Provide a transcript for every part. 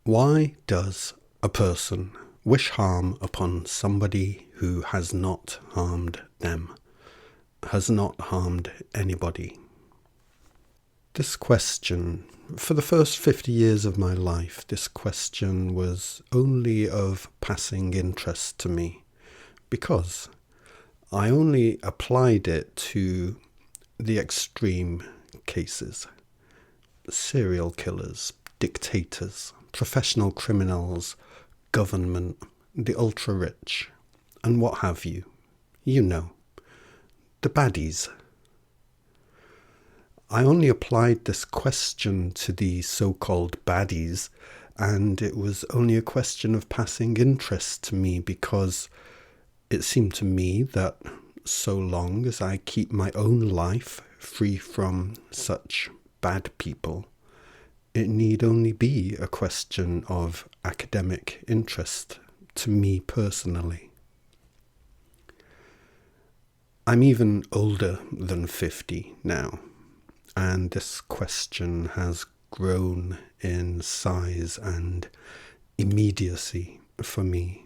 Why does a person wish harm upon somebody who has not harmed them, has not harmed anybody? This question, for the first 50 years of my life, this question was only of passing interest to me, because I only applied it to the extreme cases. Serial killers, dictators, professional criminals, government, the ultra-rich, and what have you. You know, the baddies. I only applied this question to the so-called baddies, and it was only a question of passing interest to me because it seemed to me that so long as I keep my own life free from such bad people, it need only be a question of academic interest to me personally. I'm even older than 50 now, and this question has grown in size and immediacy for me.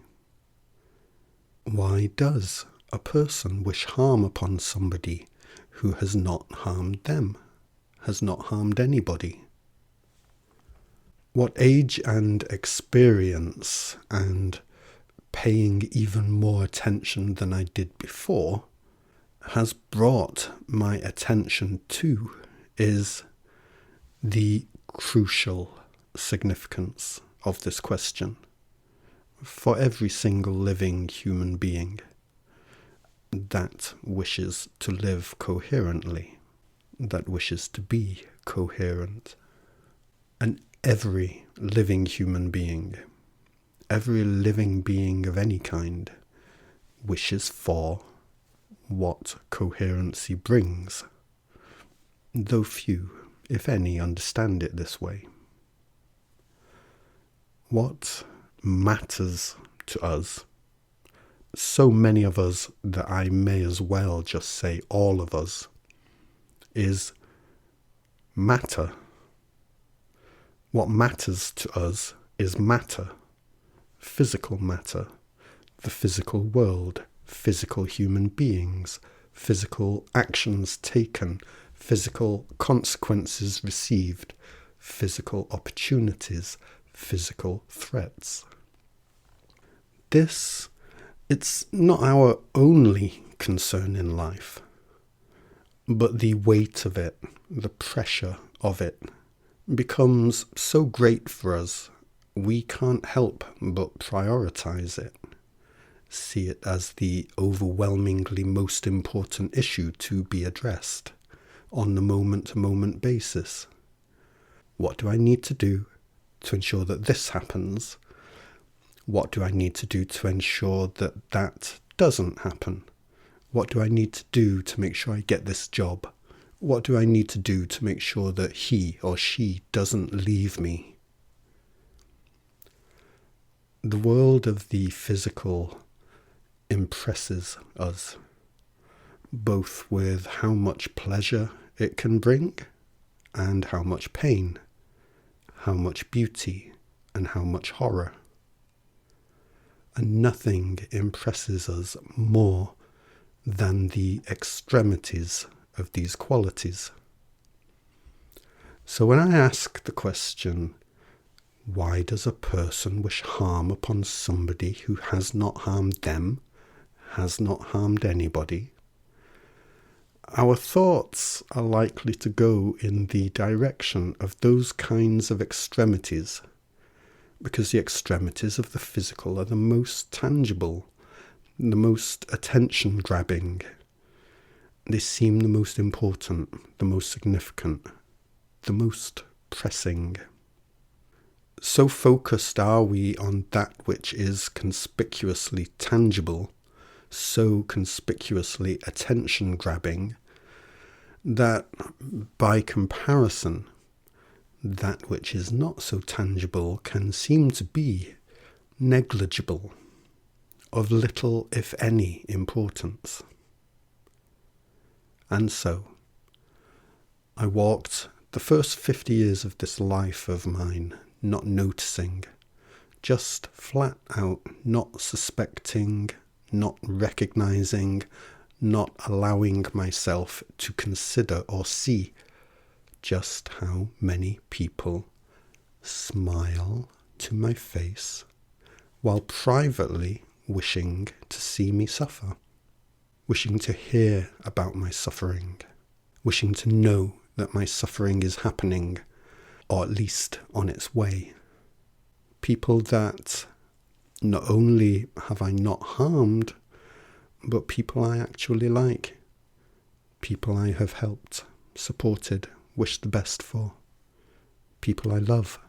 Why does a person wish harm upon somebody who has not harmed them, has not harmed anybody? What age and experience and paying even more attention than I did before has brought my attention to is the crucial significance of this question for every single living human being that wishes to live coherently, that wishes to be coherent. And every living human being, every living being of any kind, wishes for what coherency brings, though few, if any, understand it this way. What matters to us, so many of us that I may as well just say all of us, is matter. What matters to us is matter, physical matter, the physical world, physical human beings, physical actions taken, physical consequences received, physical opportunities, physical threats. It's not our only concern in life, but the weight of it, the pressure of it, becomes so great for us, we can't help but prioritize it, see it as the overwhelmingly most important issue to be addressed on the moment-to-moment basis. What do I need to do to ensure that this happens? What do I need to do to ensure that that doesn't happen? What do I need to do to make sure I get this job? What do I need to do to make sure that he or she doesn't leave me? The world of the physical impresses us, both with how much pleasure it can bring and how much pain, how much beauty and how much horror. And nothing impresses us more than the extremities of these qualities. So when I ask the question, why does a person wish harm upon somebody who has not harmed them, has not harmed anybody, our thoughts are likely to go in the direction of those kinds of extremities, because the extremities of the physical are the most tangible, the most attention-grabbing. They seem the most important, the most significant, the most pressing. So focused are we on that which is conspicuously tangible, so conspicuously attention-grabbing, that by comparison, that which is not so tangible can seem to be negligible, of little, if any, importance. And so, I walked the first 50 years of this life of mine not noticing, just flat out not suspecting, not recognizing, not allowing myself to consider or see just how many people smile to my face while privately wishing to see me suffer, wishing to hear about my suffering, wishing to know that my suffering is happening, or at least on its way. People that not only have I not harmed, but people I actually like, people I have helped, supported, wished the best for, people I love.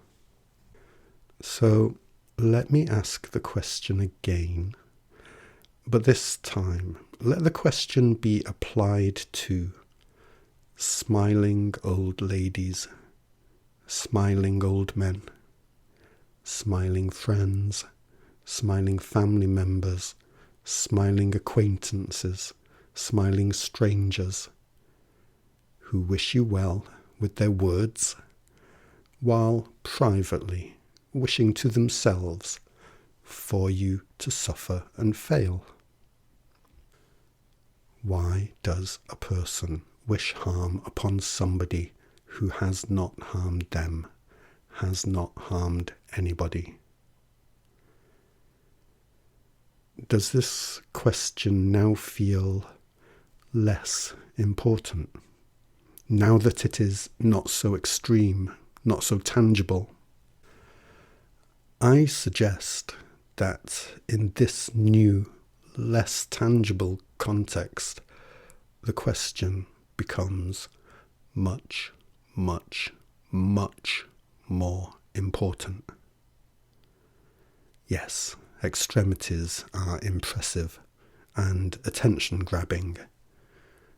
So let me ask the question again, but this time let the question be applied to smiling old ladies, smiling old men, smiling friends, smiling family members, smiling acquaintances, smiling strangers who wish you well with their words, while privately wishing to themselves for you to suffer and fail. Why does a person wish harm upon somebody who has not harmed them, has not harmed anybody? Does this question now feel less important, now that it is not so extreme, not so tangible? I suggest that in this new, less tangible context, the question becomes much, much, much more important. Yes, extremities are impressive and attention-grabbing.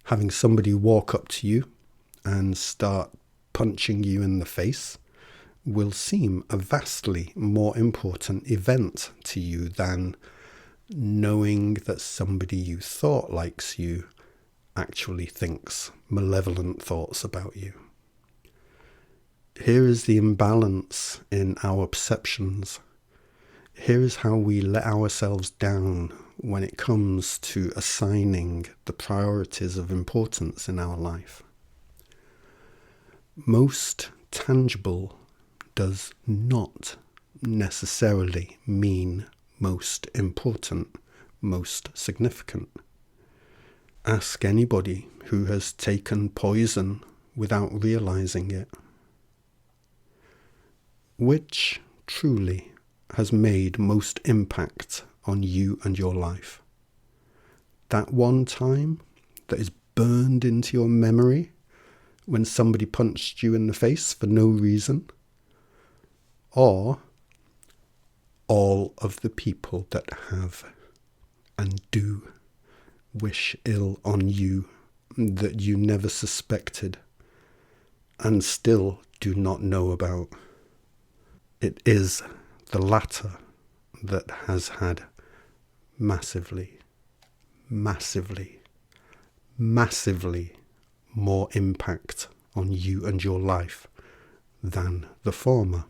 Having somebody walk up to you and start punching you in the face will seem a vastly more important event to you than knowing that somebody you thought likes you actually thinks malevolent thoughts about you. Here is the imbalance in our perceptions. Here is how we let ourselves down when it comes to assigning the priorities of importance in our life. Most tangible does not necessarily mean most important, most significant. Ask anybody who has taken poison without realizing it. Which truly has made most impact on you and your life? That one time that is burned into your memory when somebody punched you in the face for no reason? Or all of the people that have and do wish ill on you that you never suspected and still do not know about? It is the latter that has had massively, massively, massively more impact on you and your life than the former.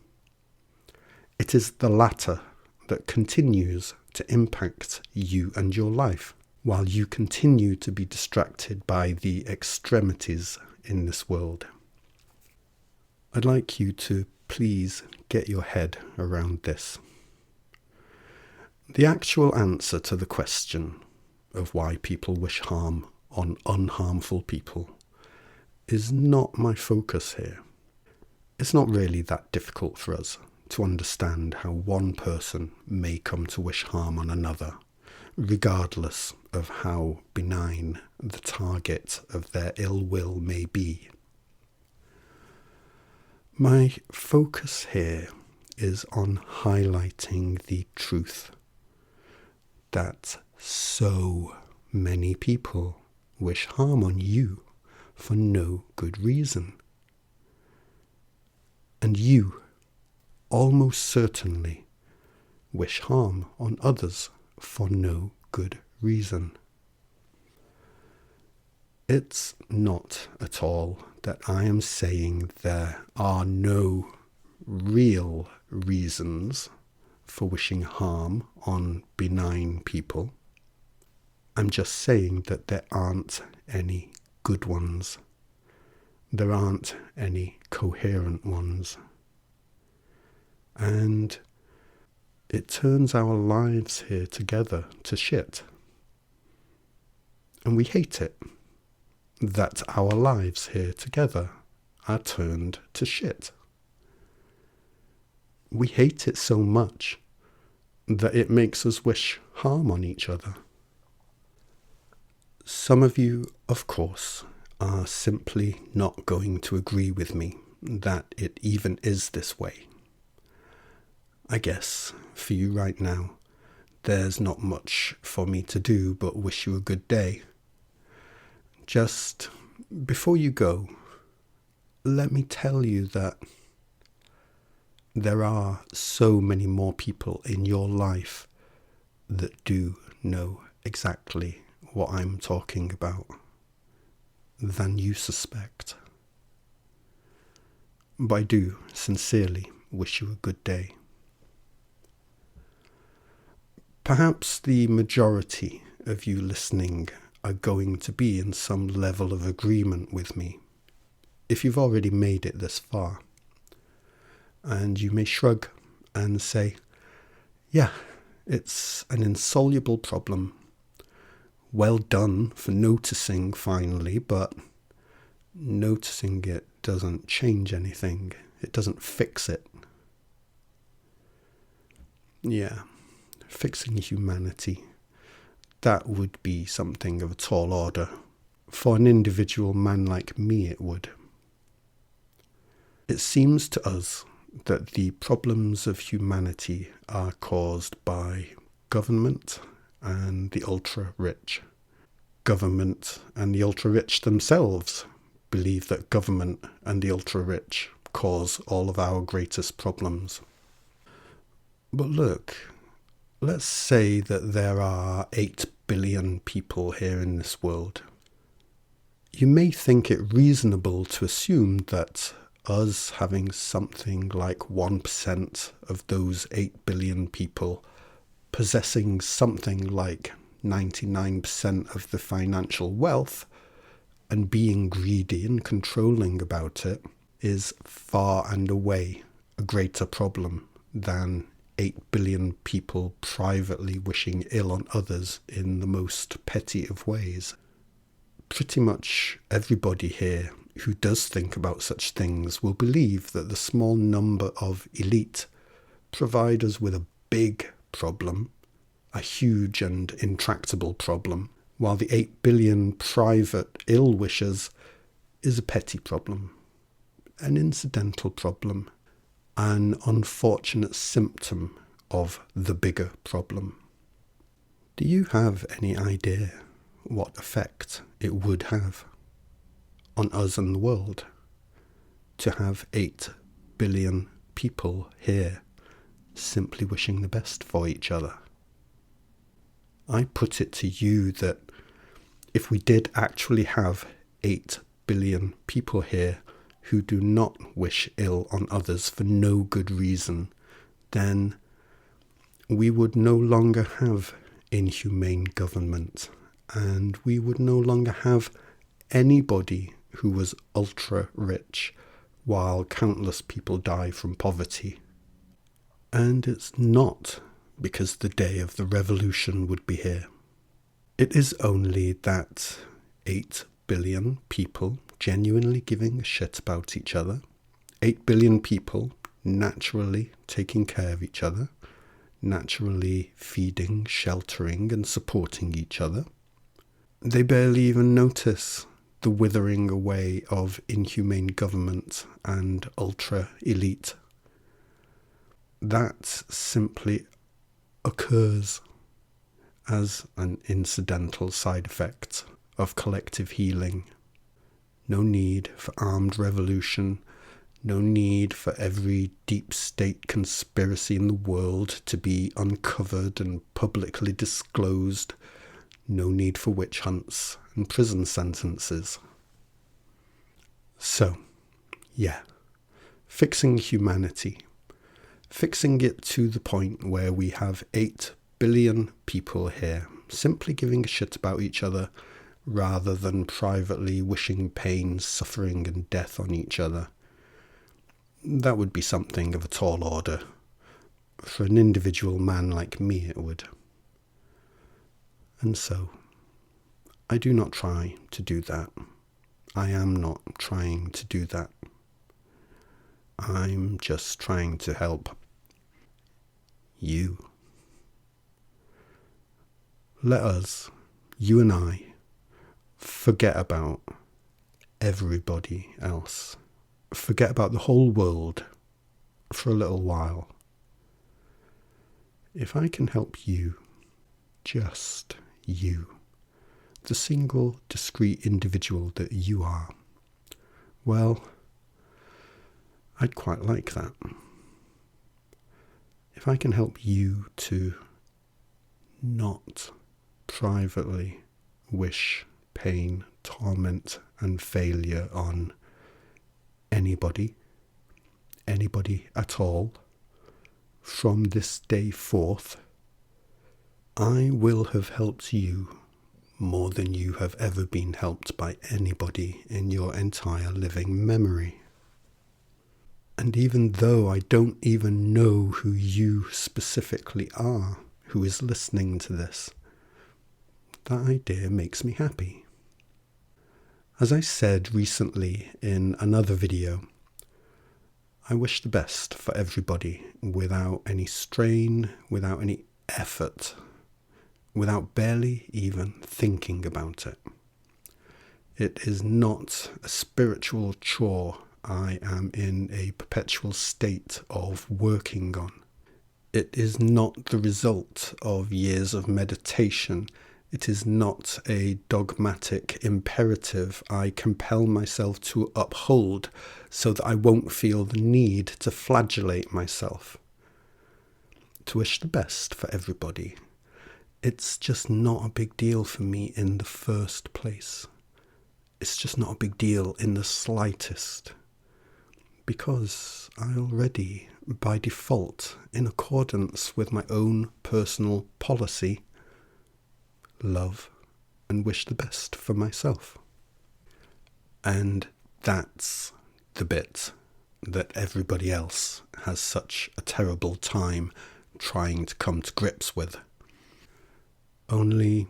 It is the latter that continues to impact you and your life, while you continue to be distracted by the extremities in this world. I'd like you to please get your head around this. The actual answer to the question of why people wish harm on unharmful people is not my focus here. It's not really that difficult for us to understand how one person may come to wish harm on another, regardless of how benign the target of their ill will may be. My focus here is on highlighting the truth that so many people wish harm on you for no good reason. And you almost certainly wish harm on others for no good reason. It's not at all that I am saying there are no real reasons for wishing harm on benign people. I'm just saying that there aren't any good ones. There aren't any coherent ones. And it turns our lives here together to shit. And we hate it. That our lives here together are turned to shit. We hate it so much that it makes us wish harm on each other. Some of you, of course, are simply not going to agree with me that it even is this way. I guess, for you right now, there's not much for me to do but wish you a good day. Just before you go, let me tell you that there are so many more people in your life that do know exactly what I'm talking about than you suspect. But I do sincerely wish you a good day. Perhaps the majority of you listening are going to be in some level of agreement with me, if you've already made it this far. And you may shrug and say, yeah, it's an insoluble problem. Well done for noticing finally, but noticing it doesn't change anything. It doesn't fix it. Yeah, fixing humanity. That would be something of a tall order. For an individual man like me, it would. It seems to us that the problems of humanity are caused by government and the ultra-rich. Government and the ultra-rich themselves believe that government and the ultra-rich cause all of our greatest problems. But look, let's say that there are 8 billion people here in this world. You may think it reasonable to assume that us having something like 1% of those 8 billion people possessing something like 99% of the financial wealth and being greedy and controlling about it is far and away a greater problem than 8 billion people privately wishing ill on others in the most petty of ways. Pretty much everybody here who does think about such things will believe that the small number of elite provide us with a big problem, a huge and intractable problem, while the 8 billion private ill-wishers is a petty problem, an incidental problem, an unfortunate symptom of the bigger problem. Do you have any idea what effect it would have on us and the world to have 8 billion people here simply wishing the best for each other? I put it to you that if we did actually have 8 billion people here who do not wish ill on others for no good reason, then we would no longer have inhumane government, and we would no longer have anybody who was ultra rich while countless people die from poverty. And it's not because the day of the revolution would be here. It is only that 8 billion people genuinely giving a shit about each other, 8 billion people naturally taking care of each other, naturally feeding, sheltering and supporting each other. They barely even notice the withering away of inhumane government and ultra-elite. That simply occurs as an incidental side effect of collective healing. No need for armed revolution, no need for every deep state conspiracy in the world to be uncovered and publicly disclosed. No need for witch hunts and prison sentences. So, yeah, fixing humanity. Fixing it to the point where we have 8 billion people here simply giving a shit about each other rather than privately wishing pain, suffering and death on each other. That would be something of a tall order. For an individual man like me it would. And so, I do not try to do that. I am not trying to do that. I'm just trying to help you. Let us, you and I, forget about everybody else. Forget about the whole world for a little while. If I can help you, just you, the single discrete individual that you are, well, I'd quite like that. If I can help you to not privately wish pain, torment and failure on anybody at all, from this day forth, I will have helped you more than you have ever been helped by anybody in your entire living memory. And even though I don't even know who you specifically are, who is listening to this, that idea makes me happy. As I said recently in another video, I wish the best for everybody without any strain, without any effort, without barely even thinking about it. It is not a spiritual chore I am in a perpetual state of working on. It is not the result of years of meditation. It is not a dogmatic imperative I compel myself to uphold so that I won't feel the need to flagellate myself. To wish the best for everybody. It's just not a big deal for me in the first place. It's just not a big deal in the slightest. Because I already, by default, in accordance with my own personal policy, love and wish the best for myself. And that's the bit that everybody else has such a terrible time trying to come to grips with. Only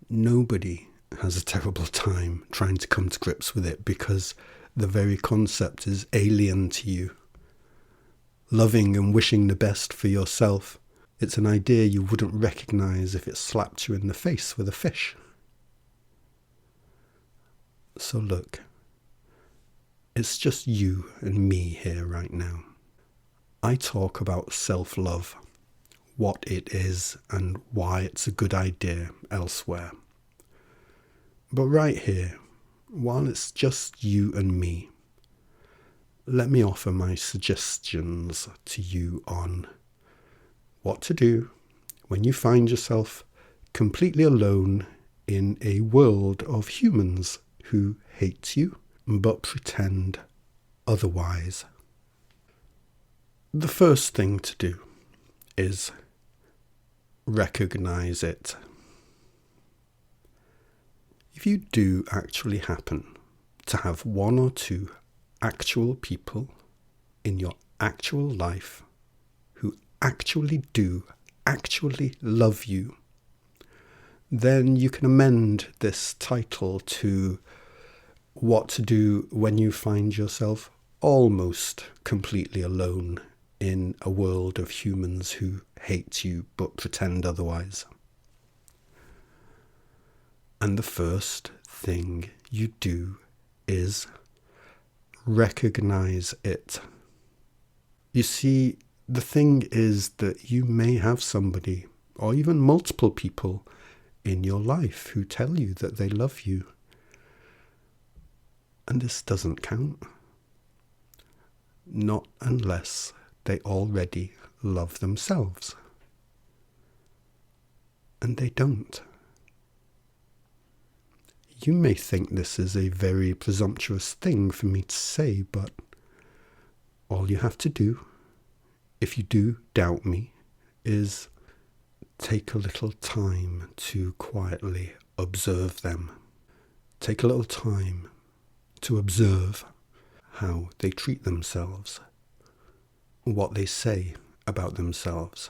nobody has a terrible time trying to come to grips with it because the very concept is alien to you. Loving and wishing the best for yourself, it's an idea you wouldn't recognise if it slapped you in the face with a fish. So look, it's just you and me here right now. I talk about self-love, what it is and why it's a good idea elsewhere. But right here, while it's just you and me, let me offer my suggestions to you on what to do when you find yourself completely alone in a world of humans who hate you but pretend otherwise. The first thing to do is recognize it. If you do actually happen to have one or two actual people in your actual life who actually love you, then you can amend this title to what to do when you find yourself almost completely alone in a world of humans who hate you but pretend otherwise. And the first thing you do is recognize it. You see, the thing is that you may have somebody, or even multiple people, in your life who tell you that they love you. And this doesn't count. Not unless they already love themselves. And they don't. You may think this is a very presumptuous thing for me to say, but all you have to do if you do doubt me, is take a little time to quietly observe them. Take a little time to observe how they treat themselves, what they say about themselves.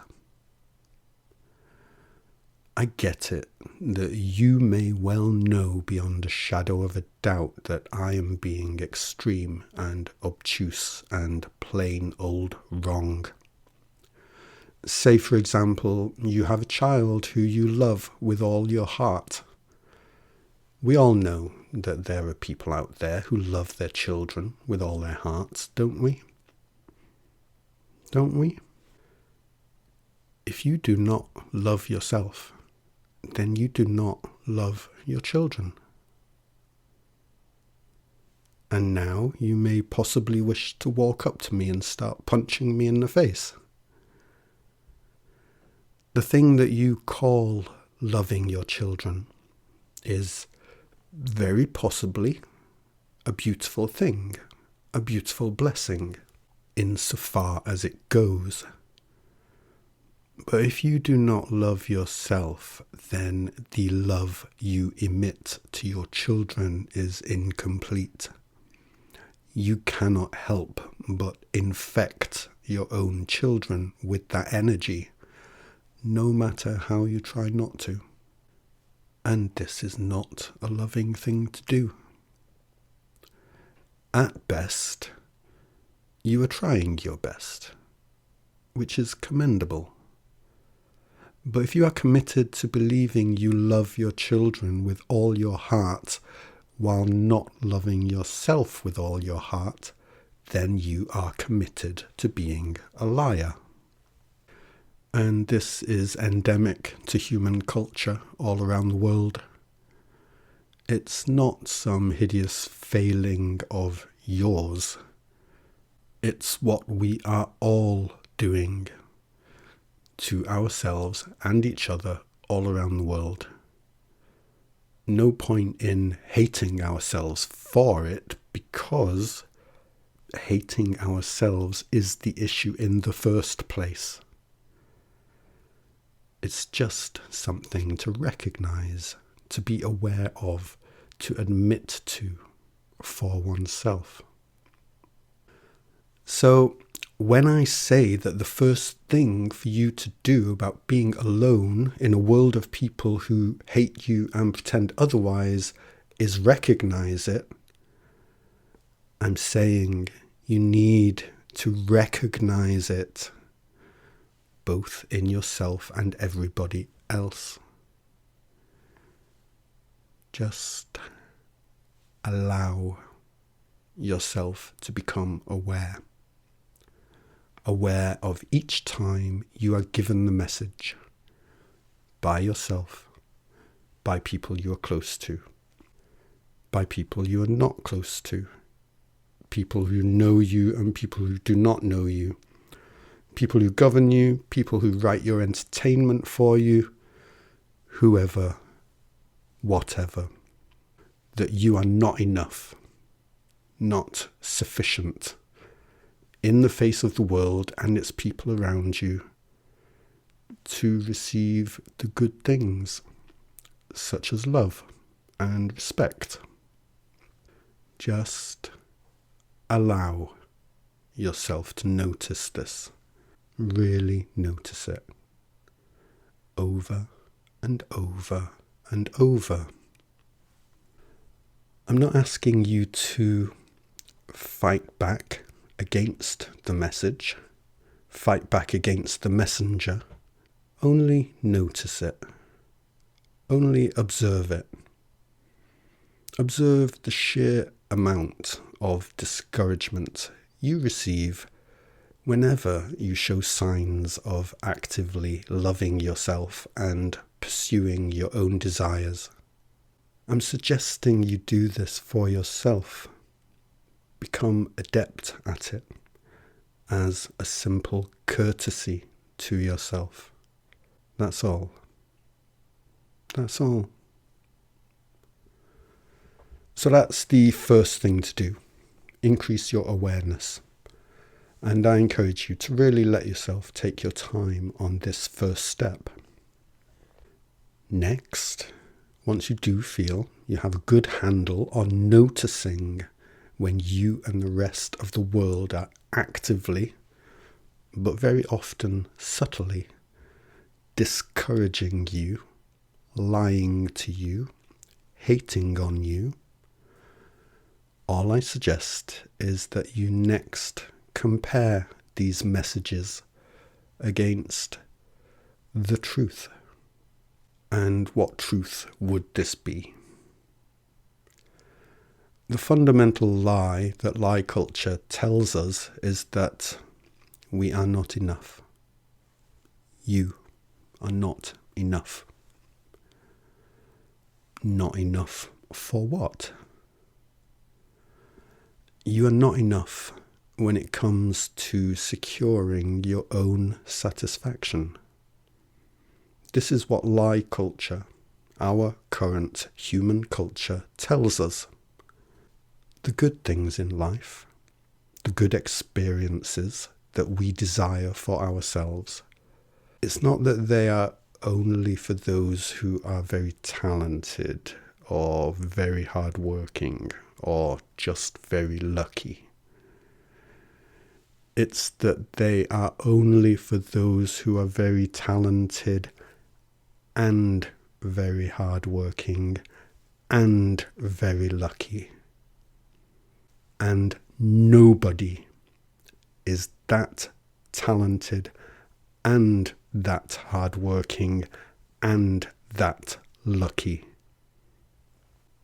I get it that you may well know beyond a shadow of a doubt that I am being extreme and obtuse and plain old wrong. Say, for example, you have a child who you love with all your heart. We all know that there are people out there who love their children with all their hearts, don't we? Don't we? If you do not love yourself, then you do not love your children. And now you may possibly wish to walk up to me and start punching me in the face. The thing that you call loving your children is very possibly a beautiful thing, a beautiful blessing, insofar as it goes. But if you do not love yourself, then the love you emit to your children is incomplete. You cannot help but infect your own children with that energy, no matter how you try not to. And this is not a loving thing to do. At best, you are trying your best, which is commendable. But if you are committed to believing you love your children with all your heart while not loving yourself with all your heart, then you are committed to being a liar. And this is endemic to human culture all around the world. It's not some hideous failing of yours. It's what we are all doing to ourselves and each other all around the world. No point in hating ourselves for it, because hating ourselves is the issue in the first place. It's just something to recognize, to be aware of, to admit to for oneself. So, when I say that the first thing for you to do about being alone in a world of people who hate you and pretend otherwise is recognize it, I'm saying you need to recognize it, both in yourself and everybody else. Just allow yourself to become aware of each time you are given the message by yourself, by people you are close to, by people you are not close to, people who know you and people who do not know you, people who govern you, people who write your entertainment for you, whoever, whatever, that you are not enough, not sufficient in the face of the world and its people around you to receive the good things, such as love and respect. Just allow yourself to notice this. Really notice it. Over and over and over. I'm not asking you to fight back against the message, fight back against the messenger. Only notice it. Only observe it. Observe the sheer amount of discouragement you receive whenever you show signs of actively loving yourself and pursuing your own desires. I'm suggesting you do this for yourself. Become adept at it as a simple courtesy to yourself. That's all. That's all. So that's the first thing to do. Increase your awareness. And I encourage you to really let yourself take your time on this first step. Next, once you do feel you have a good handle on noticing when you and the rest of the world are actively, but very often subtly, discouraging you, lying to you, hating on you, all I suggest is that you next compare these messages against the truth. And what truth would this be? The fundamental lie that lie culture tells us is that we are not enough. You are not enough. Not enough for what? You are not enough when it comes to securing your own satisfaction. This is what lie culture, our current human culture, tells us. The good things in life, the good experiences that we desire for ourselves, it's not that they are only for those who are very talented or very hardworking or just very lucky. It's that they are only for those who are very talented and very hardworking and very lucky. And nobody is that talented and that hardworking and that lucky.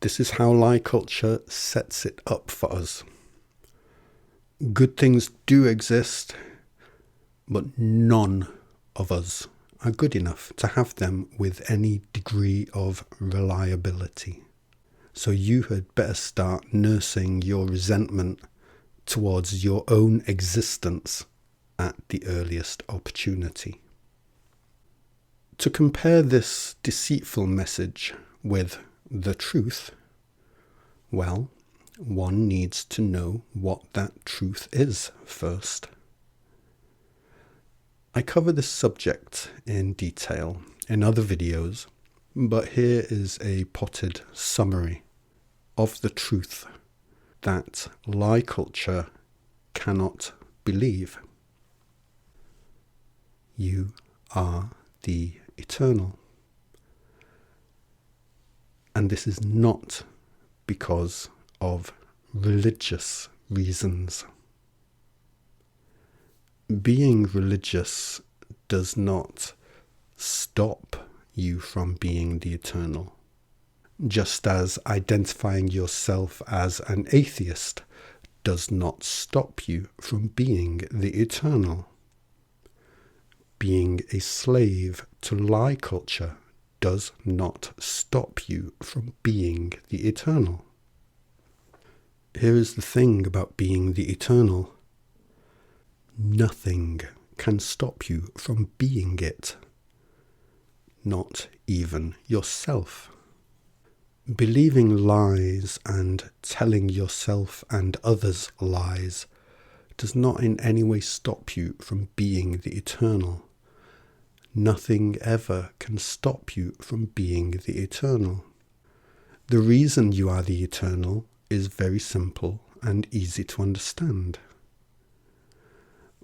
This is how lie culture sets it up for us. Good things do exist, but none of us are good enough to have them with any degree of reliability. So you had better start nursing your resentment towards your own existence at the earliest opportunity. To compare this deceitful message with the truth, well, one needs to know what that truth is first. I cover this subject in detail in other videos, but here is a potted summary of the truth that lie culture cannot believe. You are the eternal. And this is not because of religious reasons. Being religious does not stop you from being the eternal. Just as identifying yourself as an atheist does not stop you from being the eternal. Being a slave to lie culture does not stop you from being the eternal. Here is the thing about being the eternal. Nothing can stop you from being it. Not even yourself. Believing lies and telling yourself and others lies does not in any way stop you from being the eternal. Nothing ever can stop you from being the eternal. The reason you are the eternal is very simple and easy to understand.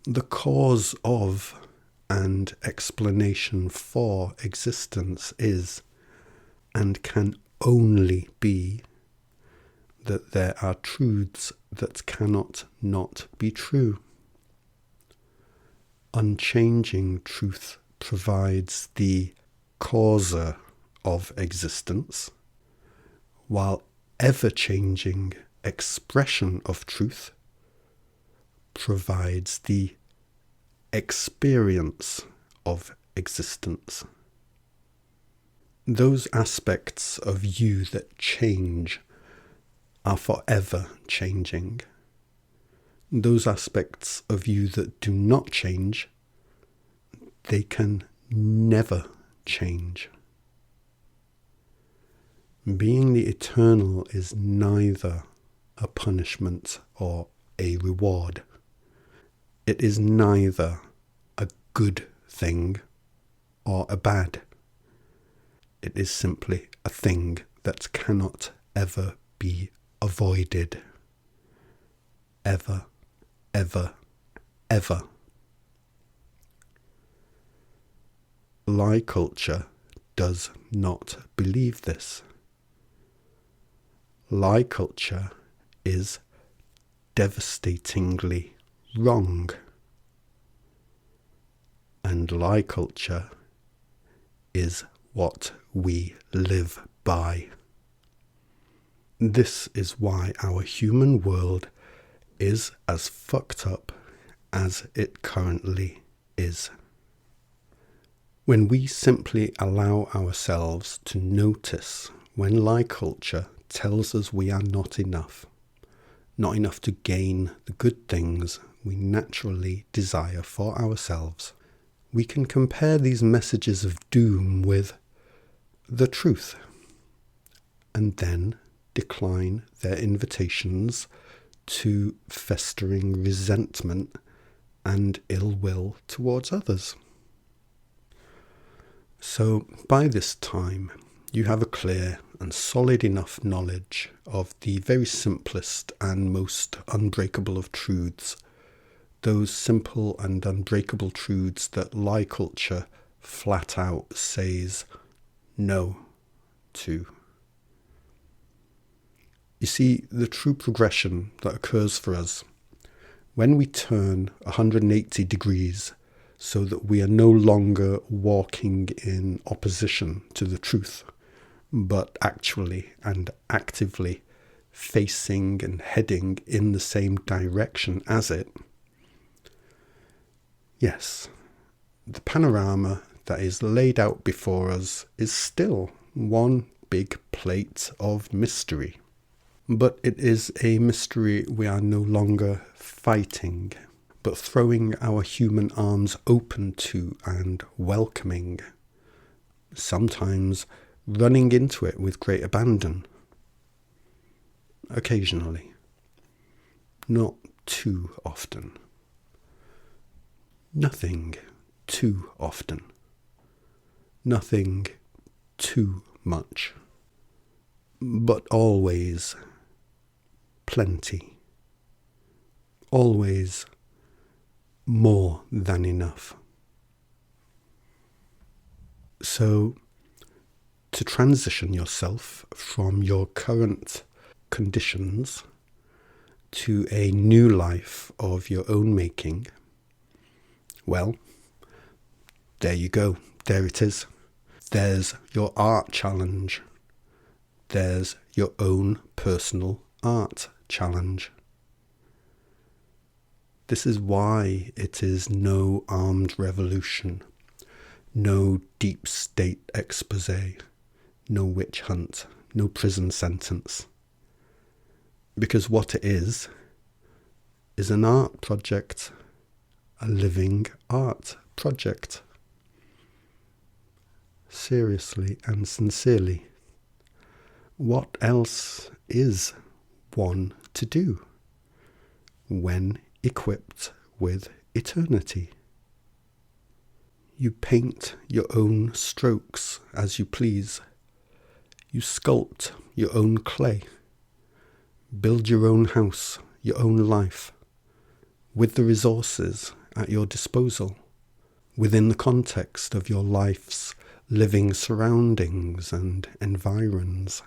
The cause of and explanation for existence is and can only be that there are truths that cannot not be true. Unchanging truth provides the causa of existence, while ever-changing expression of truth provides the experience of existence. Those aspects of you that change are forever changing. Those aspects of you that do not change, they can never change. Being the eternal is neither a punishment or a reward. It is neither a good thing or a bad. It is simply a thing that cannot ever be avoided. Ever, ever, ever. Lie culture does not believe this. Lie culture is devastatingly wrong. And lie culture is what we live by. This is why our human world is as fucked up as it currently is. When we simply allow ourselves to notice when lie culture tells us we are not enough to gain the good things we naturally desire for ourselves, we can compare these messages of doom with the truth, and then decline their invitations to festering resentment and ill will towards others. So by this time, you have a clear and solid enough knowledge of the very simplest and most unbreakable of truths, those simple and unbreakable truths that lie culture flat out says no to. You see, the true progression that occurs for us when we turn 180 degrees so that we are no longer walking in opposition to the truth, but actually and actively facing and heading in the same direction as it. Yes, the panorama that is laid out before us is still one big plate of mystery. But it is a mystery we are no longer fighting, but throwing our human arms open to and welcoming, sometimes running into it with great abandon. Occasionally. Not too often. Nothing too often. Nothing too much. But always plenty. Always more than enough. So, to transition yourself from your current conditions to a new life of your own making, well, there you go. There it is. There's your art challenge. There's your own personal art challenge. This is why it is no armed revolution, no deep state expose, no witch hunt, no prison sentence. Because what it is an art project, a living art project. Seriously and sincerely. What else is one to do when equipped with eternity? You paint your own strokes as you please. You sculpt your own clay. Build your own house, your own life, with the resources at your disposal, within the context of your life's living surroundings and environs.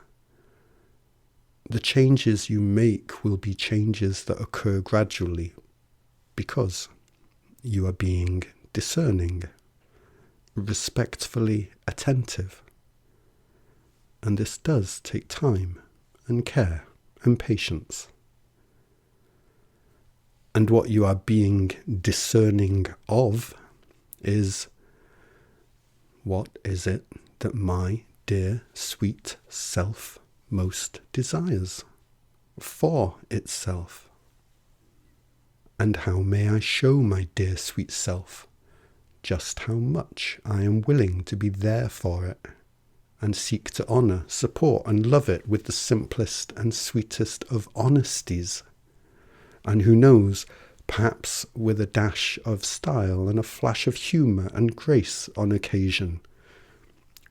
The changes you make will be changes that occur gradually because you are being discerning, respectfully attentive. And this does take time and care and patience. And what you are being discerning of is, what is it that my dear sweet self most desires for itself? And how may I show my dear sweet self just how much I am willing to be there for it, and seek to honour, support and love it with the simplest and sweetest of honesties, and who knows, perhaps with a dash of style and a flash of humour and grace on occasion.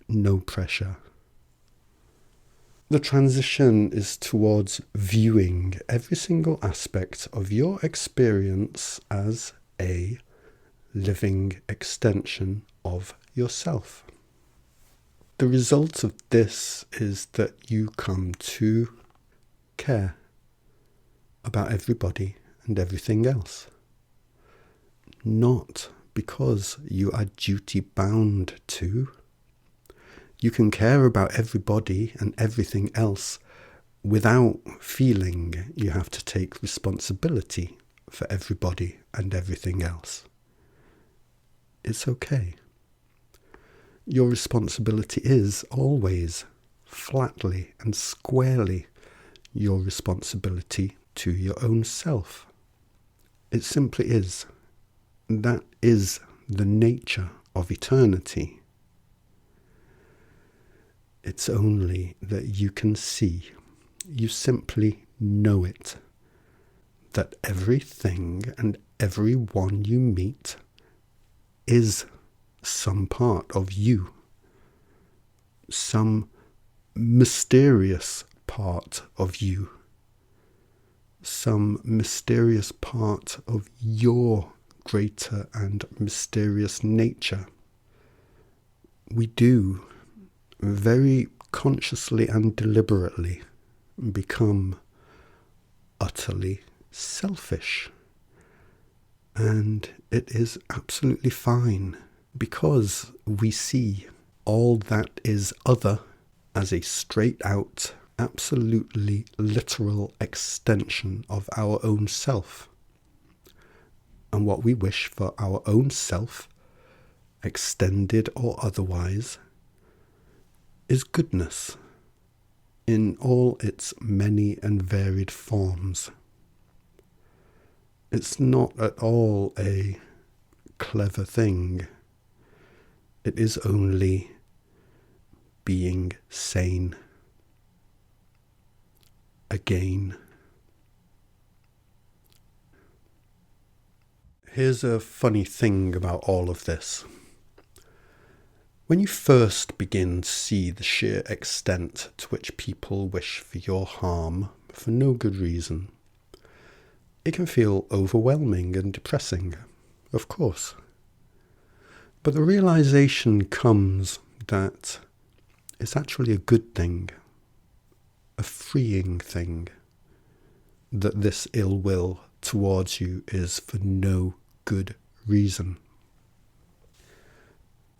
No pressure. The transition is towards viewing every single aspect of your experience as a living extension of yourself. The result of this is that you come to care about everybody and everything else. Not because you are duty bound to. You can care about everybody and everything else without feeling you have to take responsibility for everybody and everything else. It's okay. Your responsibility is always, flatly and squarely, your responsibility to your own self. It simply is. That is the nature of eternity. It's only that you can see, you simply know it, that everything and everyone you meet is some part of you, some mysterious part of you, some mysterious part of your greater and mysterious nature. We do very consciously and deliberately become utterly selfish. And it is absolutely fine, because we see all that is other as a straight out, absolutely literal extension of our own self. And what we wish for our own self, extended or otherwise, is goodness in all its many and varied forms. It's not at all a clever thing. It is only being sane. Again. Here's a funny thing about all of this. When you first begin to see the sheer extent to which people wish for your harm for no good reason, it can feel overwhelming and depressing, of course. But the realization comes that it's actually a good thing, a freeing thing, that this ill will towards you is for no good reason.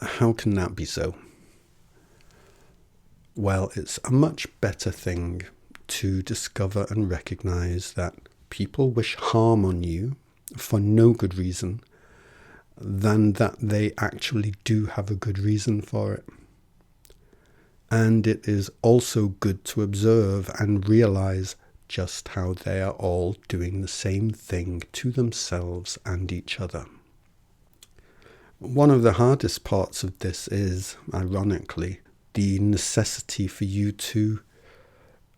How can that be so? Well, it's a much better thing to discover and recognize that people wish harm on you for no good reason than that they actually do have a good reason for it. And it is also good to observe and realize just how they are all doing the same thing to themselves and each other. One of the hardest parts of this is, ironically, the necessity for you to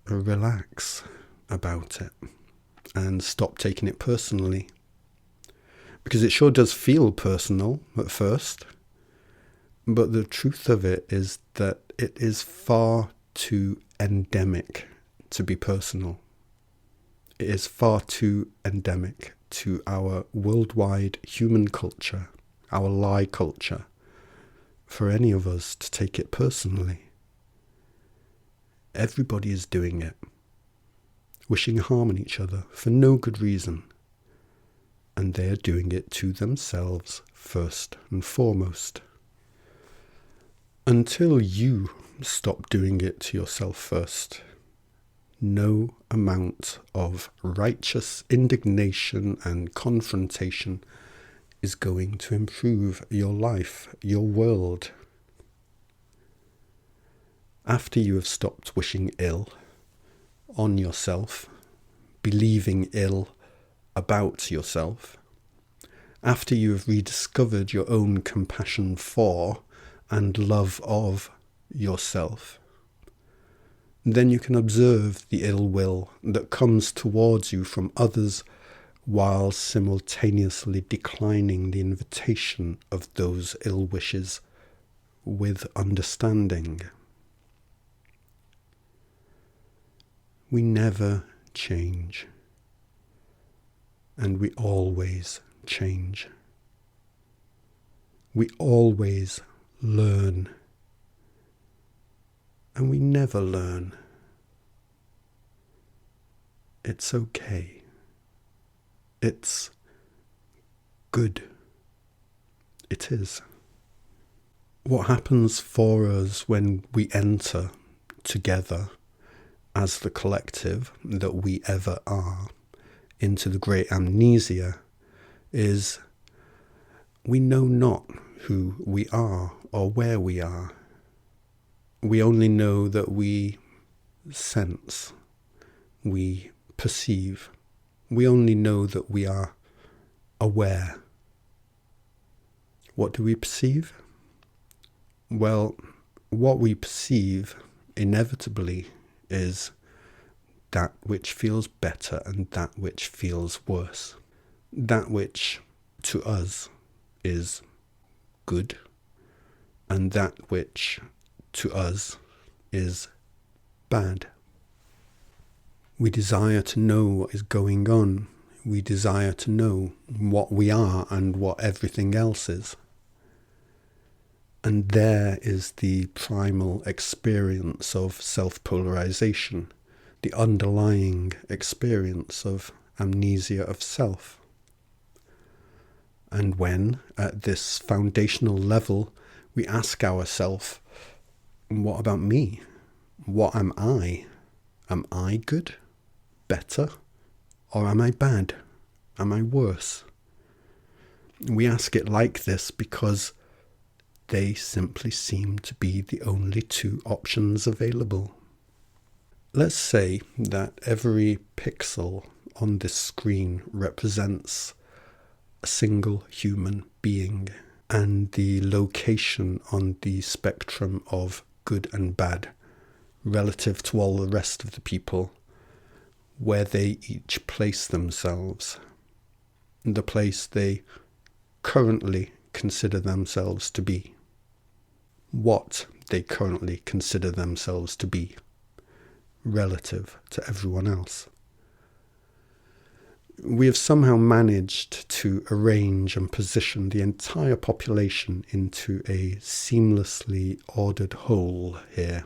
relax about it and stop taking it personally. Because it sure does feel personal at first, but the truth of it is that it is far too endemic to be personal. It is far too endemic to our worldwide human culture, our lie culture, for any of us to take it personally. Everybody is doing it, wishing harm on each other for no good reason. And they are doing it to themselves first and foremost. Until you stop doing it to yourself first, no amount of righteous indignation and confrontation is going to improve your life, your world. After you have stopped wishing ill on yourself, believing ill about yourself, after you have rediscovered your own compassion for and love of yourself, then you can observe the ill will that comes towards you from others while simultaneously declining the invitation of those ill wishes with understanding. We never change, and we always change. We always learn, and we never learn. It's okay. It's good. It is. What happens for us when we enter together as the collective that we ever are into the great amnesia is we know not who we are or where we are. We only know that we sense, we perceive. We only know that we are aware. What do we perceive? Well, what we perceive inevitably is that which feels better and that which feels worse. That which to us is good and that which to us is bad. We desire to know what is going on. We desire to know what we are and what everything else is. And there is the primal experience of self-polarization, the underlying experience of amnesia of self. And when, at this foundational level, we ask ourselves, what about me? What am I? Am I good? Better? Or am I bad? Am I worse? We ask it like this because they simply seem to be the only two options available. Let's say that every pixel on this screen represents a single human being, and the location on the spectrum of good and bad relative to all the rest of the people, where they each place themselves, the place they currently consider themselves to be, what they currently consider themselves to be relative to everyone else. We have somehow managed to arrange and position the entire population into a seamlessly ordered whole here.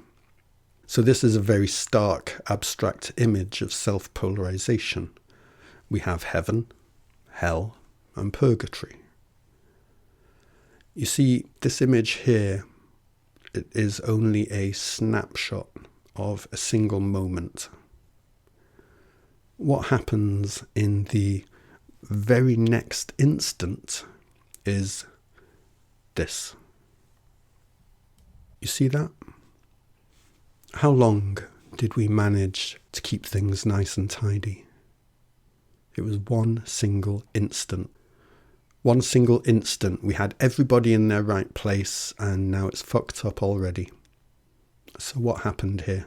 So this is a very stark, abstract image of self-polarization. We have heaven, hell, and purgatory. You see, this image here, it is only a snapshot of a single moment. What happens in the very next instant is this. You see that? How long did we manage to keep things nice and tidy? It was one single instant. One single instant, we had everybody in their right place, and now it's fucked up already. So what happened here?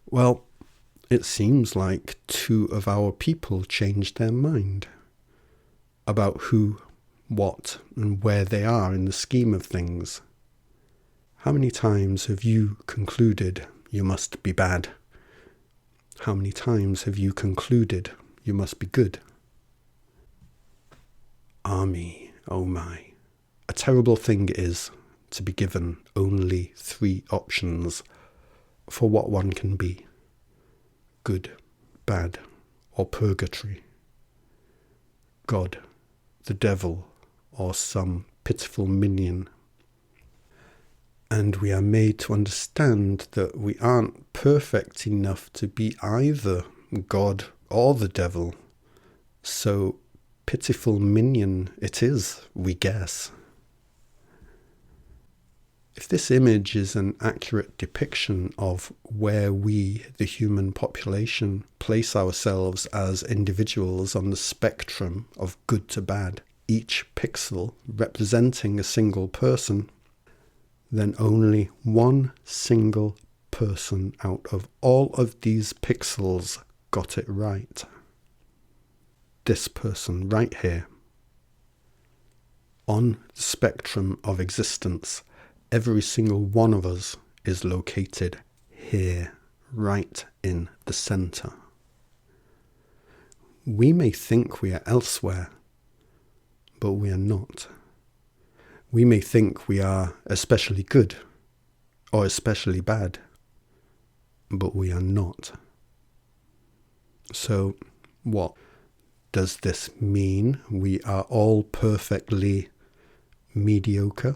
Well, it seems like two of our people changed their mind about who, what, and where they are in the scheme of things. How many times have you concluded you must be bad? How many times have you concluded you must be good? Ah me, oh my. A terrible thing it is to be given only 3 options for what one can be: good, bad, or purgatory. God, the devil, or some pitiful minion. And we are made to understand that we aren't perfect enough to be either God or the devil. So pitiful minion it is, we guess. If this image is an accurate depiction of where we, the human population, place ourselves as individuals on the spectrum of good to bad, each pixel representing a single person, then only one single person out of all of these pixels got it right. this person right here. On the spectrum of existence, every single one of us is located here, right in the center. We may think we are elsewhere, but we are not. We may think we are especially good or especially bad, but we are not. So, what does this mean? We are all perfectly mediocre?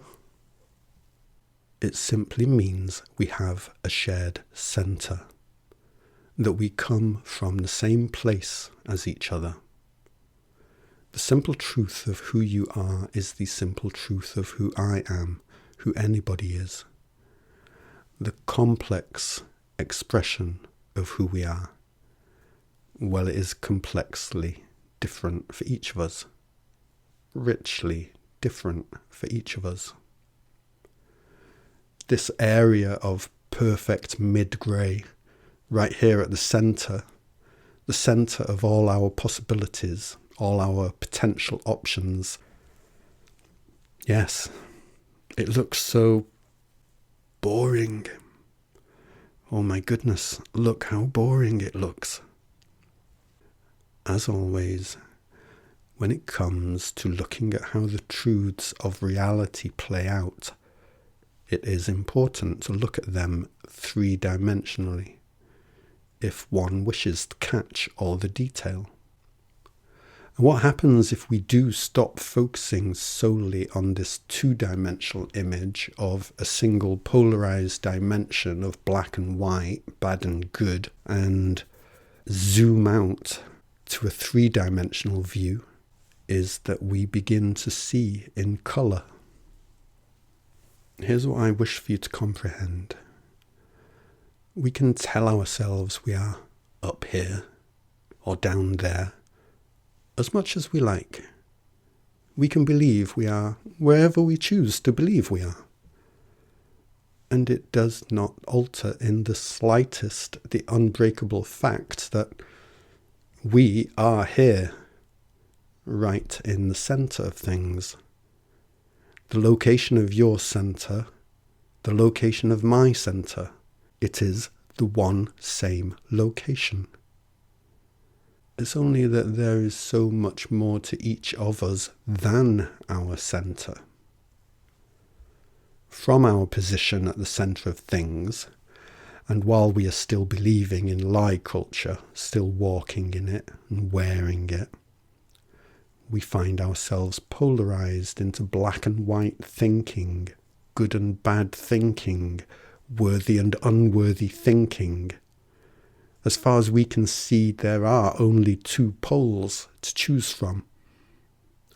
It simply means we have a shared center, that we come from the same place as each other. The simple truth of who you are is the simple truth of who I am, who anybody is. The complex expression of who we are, well, it is complexly different for each of us, richly different for each of us. This area of perfect mid-grey, right here at the center of all our possibilities, all our potential options. Yes, it looks so boring. Oh my goodness, look how boring it looks. As always, when it comes to looking at how the truths of reality play out, it is important to look at them three-dimensionally, if one wishes to catch all the detail. And what happens if we do stop focusing solely on this two-dimensional image of a single polarized dimension of black and white, bad and good, and zoom out to a three-dimensional view, is that we begin to see in colour. Here's what I wish for you to comprehend. We can tell ourselves we are up here or down there as much as we like. We can believe we are wherever we choose to believe we are. And it does not alter in the slightest the unbreakable fact that we are here, right in the centre of things. The location of your centre, the location of my centre, it is the one same location. It's only that there is so much more to each of us than our centre. From our position at the centre of things, and while we are still believing in lie culture, still walking in it and wearing it, we find ourselves polarised into black and white thinking, good and bad thinking, worthy and unworthy thinking. As far as we can see, there are only two poles to choose from,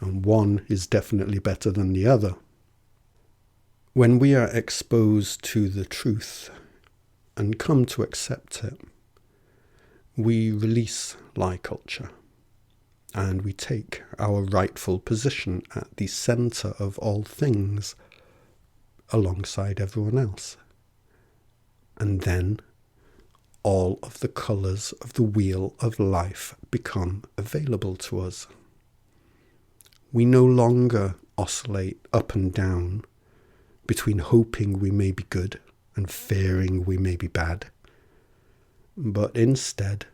and one is definitely better than the other. When we are exposed to the truth and come to accept it, we release lie culture, and we take our rightful position at the centre of all things, alongside everyone else. And then all of the colours of the wheel of life become available to us. We no longer oscillate up and down between hoping we may be good and fearing we may be bad, but instead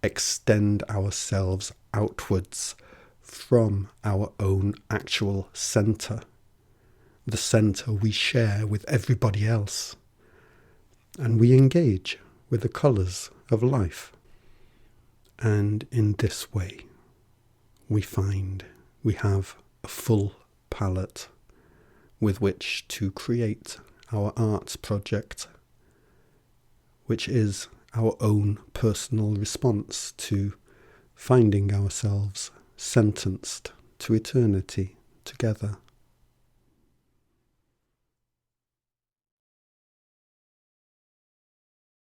extend ourselves outwards from our own actual centre, the centre we share with everybody else, and we engage with the colours of life. And in this way, we find we have a full palette with which to create our art project, which is our own personal response to finding ourselves sentenced to eternity together.